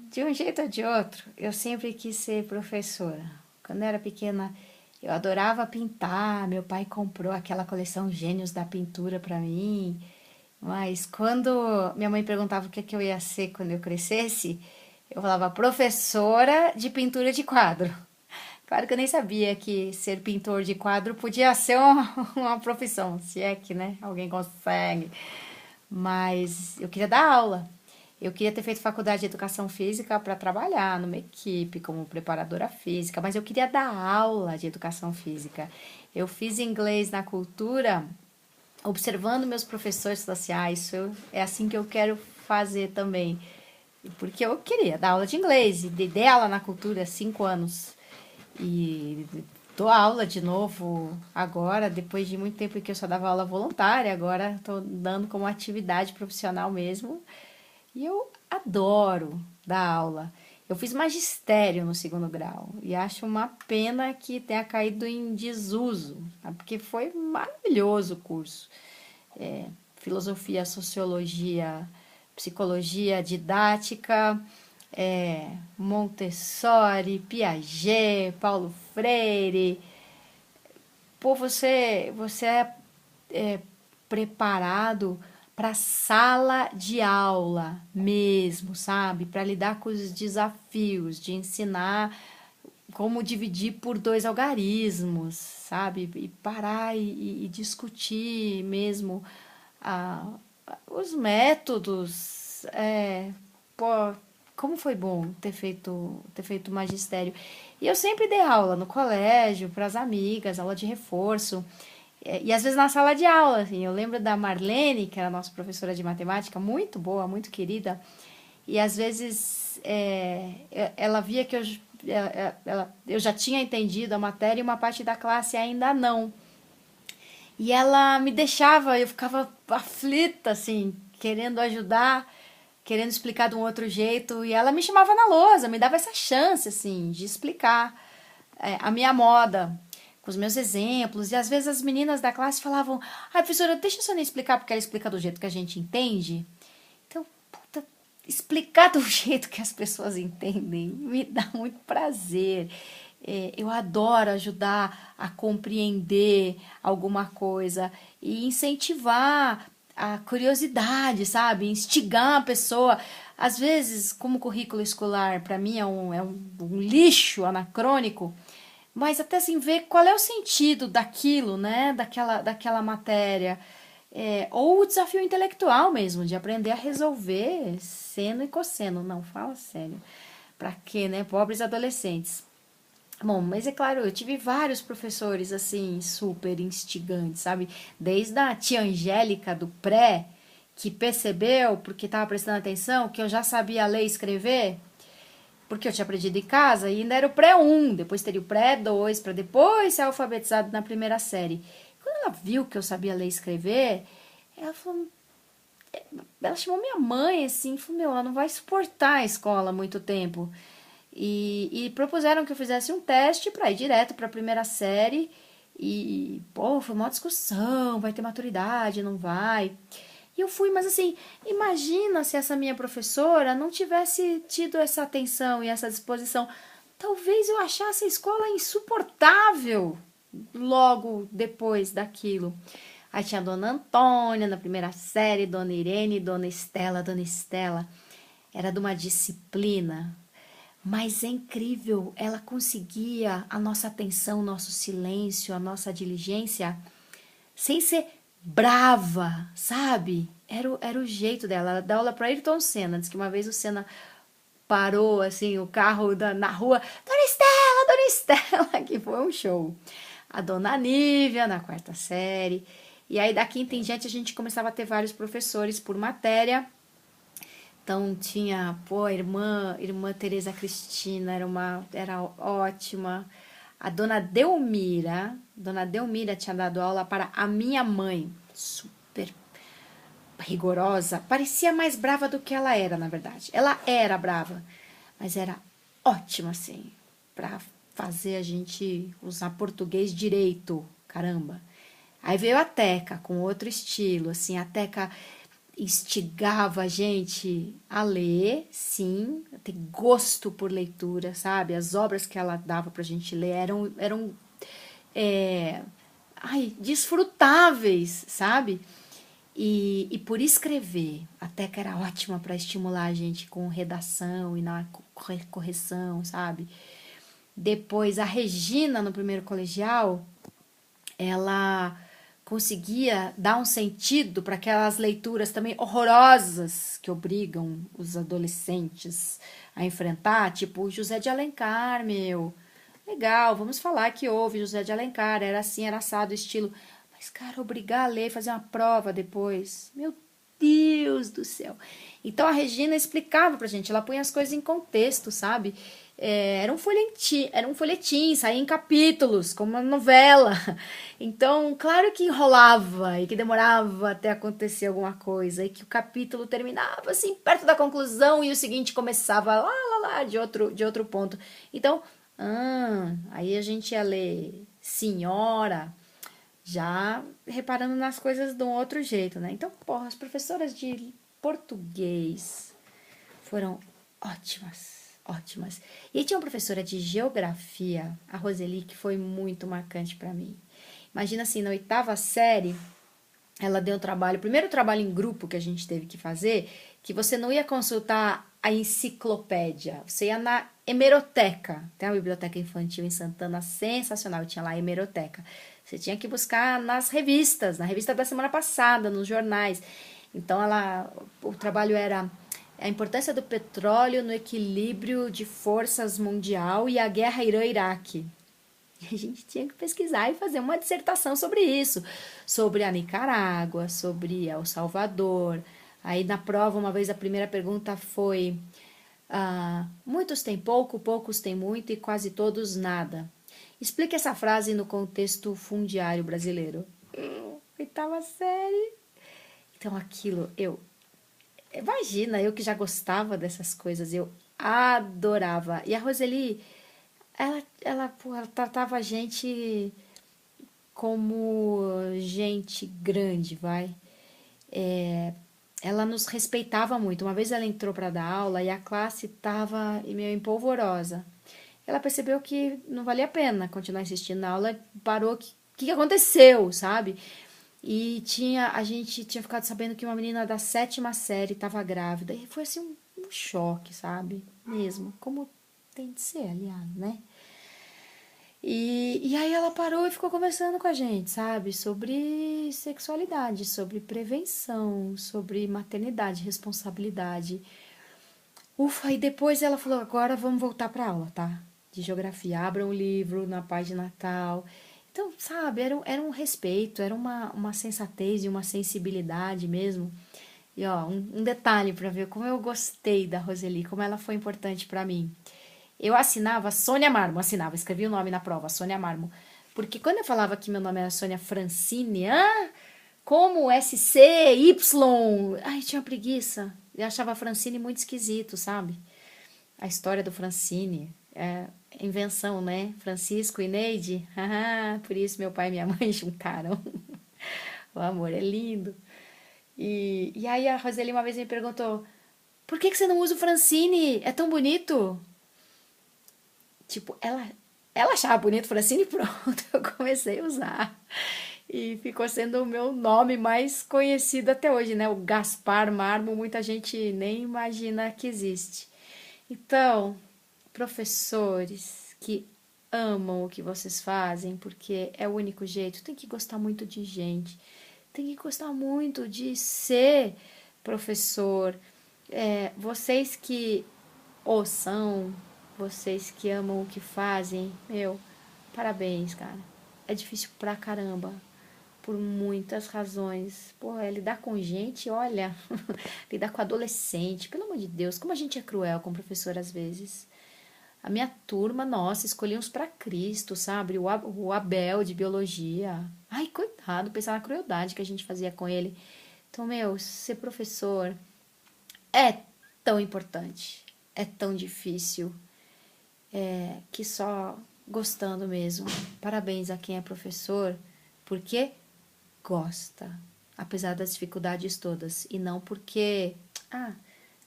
De um jeito ou de outro, eu sempre quis ser professora. Quando eu era pequena, eu adorava pintar. Meu pai comprou aquela coleção Gênios da Pintura para mim. Mas quando minha mãe perguntava o que é que eu ia ser quando eu crescesse, eu falava professora de pintura de quadro. Claro que eu nem sabia que ser pintor de quadro podia ser uma profissão, se é que, né, alguém consegue. Mas eu queria dar aula. Eu queria ter feito faculdade de educação física para trabalhar numa equipe como preparadora física, mas eu queria dar aula de educação física. Eu fiz inglês na cultura observando meus professores sociais. É assim que eu quero fazer também. Porque eu queria dar aula de inglês e dei aula na cultura há 5 anos. E dou aula de novo agora, depois de muito tempo que eu só dava aula voluntária, agora estou dando como atividade profissional mesmo. E eu adoro dar aula. Eu fiz magistério no segundo grau e acho uma pena que tenha caído em desuso, sabe? Porque foi maravilhoso o curso. Filosofia, sociologia, psicologia didática, Montessori, Piaget, Paulo Freire. Pô, você é preparado para sala de aula mesmo, sabe? Para lidar com os desafios de ensinar como dividir por dois algarismos, sabe? E parar e discutir mesmo ah, os métodos. Pô, como foi bom ter feito magistério. E eu sempre dei aula no colégio, para as amigas, aula de reforço. E às vezes na sala de aula, assim, eu lembro da Marlene, que era a nossa professora de matemática, muito boa, muito querida, e às vezes ela via que eu já tinha entendido a matéria e uma parte da classe ainda não. E ela me deixava, eu ficava aflita, assim, querendo ajudar, querendo explicar de um outro jeito, e ela me chamava na lousa, me dava essa chance, assim, de explicar a minha moda, com os meus exemplos, e às vezes as meninas da classe falavam, ai, professora, deixa eu só nem explicar, porque ela explica do jeito que a gente entende. Então, puta, explicar do jeito que as pessoas entendem me dá muito prazer. Eu adoro ajudar a compreender alguma coisa e incentivar a curiosidade, sabe? Instigar a pessoa. Às vezes, como currículo escolar, para mim é um lixo anacrônico, mas até assim, ver qual é o sentido daquilo, né? Daquela matéria. Ou o desafio intelectual mesmo, de aprender a resolver seno e cosseno. Não, fala sério. Pra quê, né? Pobres adolescentes. Bom, mas é claro, eu tive vários professores assim, super instigantes, sabe? Desde a tia Angélica do pré, que percebeu, porque estava prestando atenção, que eu já sabia ler e escrever, porque eu tinha aprendido em casa, e ainda era o pré-1, depois teria o pré-2, para depois ser alfabetizado na primeira série. Quando ela viu que eu sabia ler e escrever, ela falou, ela chamou minha mãe assim, falou, meu, ela não vai suportar a escola há muito tempo. E propuseram que eu fizesse um teste para ir direto para a primeira série. E, pô, foi uma discussão, vai ter maturidade, não vai. E eu fui, mas assim, imagina se essa minha professora não tivesse tido essa atenção e essa disposição. Talvez eu achasse a escola insuportável logo depois daquilo. Aí tinha a Dona Antônia na primeira série, Dona Irene, Dona Estela, Dona Estela. Era de uma disciplina, mas é incrível, ela conseguia a nossa atenção, o nosso silêncio, a nossa diligência, sem ser brava, sabe? Era o jeito dela. Ela dá aula para Ayrton Senna. Diz que uma vez o Senna parou, assim, o carro na rua. Dona Estela, que foi um show. A Dona Nívia, na quarta série. E aí, da quinta em diante, a gente começava a ter vários professores por matéria. Então tinha, pô, a irmã Tereza Cristina era ótima. A Dona Delmira tinha dado aula para a minha mãe, super rigorosa, parecia mais brava do que ela era, na verdade. Ela era brava, mas era ótima assim, para fazer a gente usar português direito, caramba. Aí veio a Teca com outro estilo, assim, a Teca instigava a gente a ler, sim, a ter gosto por leitura, sabe? As obras que ela dava pra gente ler eram é, desfrutáveis, sabe? E por escrever, até que era ótima para estimular a gente com redação e na correção, sabe? Depois, a Regina, no primeiro colegial, ela conseguia dar um sentido para aquelas leituras também horrorosas que obrigam os adolescentes a enfrentar, tipo José de Alencar, meu. Legal, vamos falar que houve José de Alencar, era assim, era assado, estilo. Mas, cara, obrigar a ler, fazer uma prova depois. Meu Deus do céu. Então a Regina explicava pra gente, ela punha as coisas em contexto, sabe? Era um folhetim, saía em capítulos, como uma novela. Então, claro que enrolava e que demorava até acontecer alguma coisa, e que o capítulo terminava assim, perto da conclusão, e o seguinte começava lá, de outro ponto. Então, aí a gente ia ler Senhora, já reparando nas coisas de um outro jeito, né? Então, porra, as professoras de português foram ótimas, ótimas. E aí tinha uma professora de geografia, a Roseli, que foi muito marcante para mim. Imagina assim, na oitava série, ela deu um trabalho, o primeiro trabalho em grupo que a gente teve que fazer, que você não ia consultar a enciclopédia, você ia na hemeroteca. Tem uma biblioteca infantil em Santana sensacional, tinha lá a hemeroteca. Você tinha que buscar nas revistas, na revista da semana passada, nos jornais. Então o trabalho era a importância do petróleo no equilíbrio de forças mundial e a guerra Irã-Iraque. E a gente tinha que pesquisar e fazer uma dissertação sobre isso, sobre a Nicarágua, sobre El Salvador. Aí na prova, uma vez a primeira pergunta foi: muitos têm pouco, poucos têm muito e quase todos nada. Explique essa frase no contexto fundiário brasileiro. Oitava série. Então aquilo, imagina, eu que já gostava dessas coisas, eu adorava. E a Roseli, ela tratava a gente como gente grande, vai. Ela nos respeitava muito. Uma vez ela entrou para dar aula e a classe estava meio empolvorosa. Ela percebeu que não valia a pena continuar insistindo na aula, parou. Que aconteceu, sabe? E a gente tinha ficado sabendo que uma menina da sétima série estava grávida. E foi assim um choque, sabe? Mesmo. Como tem de ser, aliás, né? E aí ela parou e ficou conversando com a gente, sabe? Sobre sexualidade, sobre prevenção, sobre maternidade, responsabilidade. Ufa, e depois ela falou, agora vamos voltar para aula, tá? De geografia. Abra um livro na página tal. Então, sabe, era um respeito, era uma sensatez e uma sensibilidade mesmo. E ó, um detalhe para ver como eu gostei da Roseli, como ela foi importante para mim. Eu assinava Sônia Marmo, escrevia o nome na prova, Sônia Marmo. Porque quando eu falava que meu nome era Sônia Francine, como SC, Y, ai, tinha preguiça. Eu achava a Francine muito esquisito, sabe? A história do Francine, invenção, né? Francisco e Neide, por isso meu pai e minha mãe juntaram. O amor é lindo. E aí a Roseli uma vez me perguntou, por que você não usa o Francine? É tão bonito. Tipo, ela achava bonito Francine e pronto, eu comecei a usar. E ficou sendo o meu nome mais conhecido até hoje, né? O Gaspar Marmo, muita gente nem imagina que existe. Então, professores que amam o que vocês fazem, porque é o único jeito, tem que gostar muito de gente, tem que gostar muito de ser professor. Vocês que ou são, vocês que amam o que fazem, meu, parabéns, cara. É difícil pra caramba, por muitas razões. Pô, lidar com gente, olha, lidar com adolescente, pelo amor de Deus, como a gente é cruel com o professor às vezes. A minha turma, nossa, escolhi uns pra Cristo, sabe? O Abel de biologia. Ai, coitado, pensar na crueldade que a gente fazia com ele. Então, meu, ser professor é tão importante, é tão difícil, que só gostando mesmo. Parabéns a quem é professor, porque gosta. apesar das dificuldades todas, e não porque,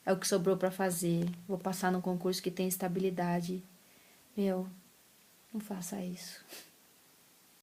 é o que sobrou para fazer, vou passar num concurso que tem estabilidade. Meu, não faça isso.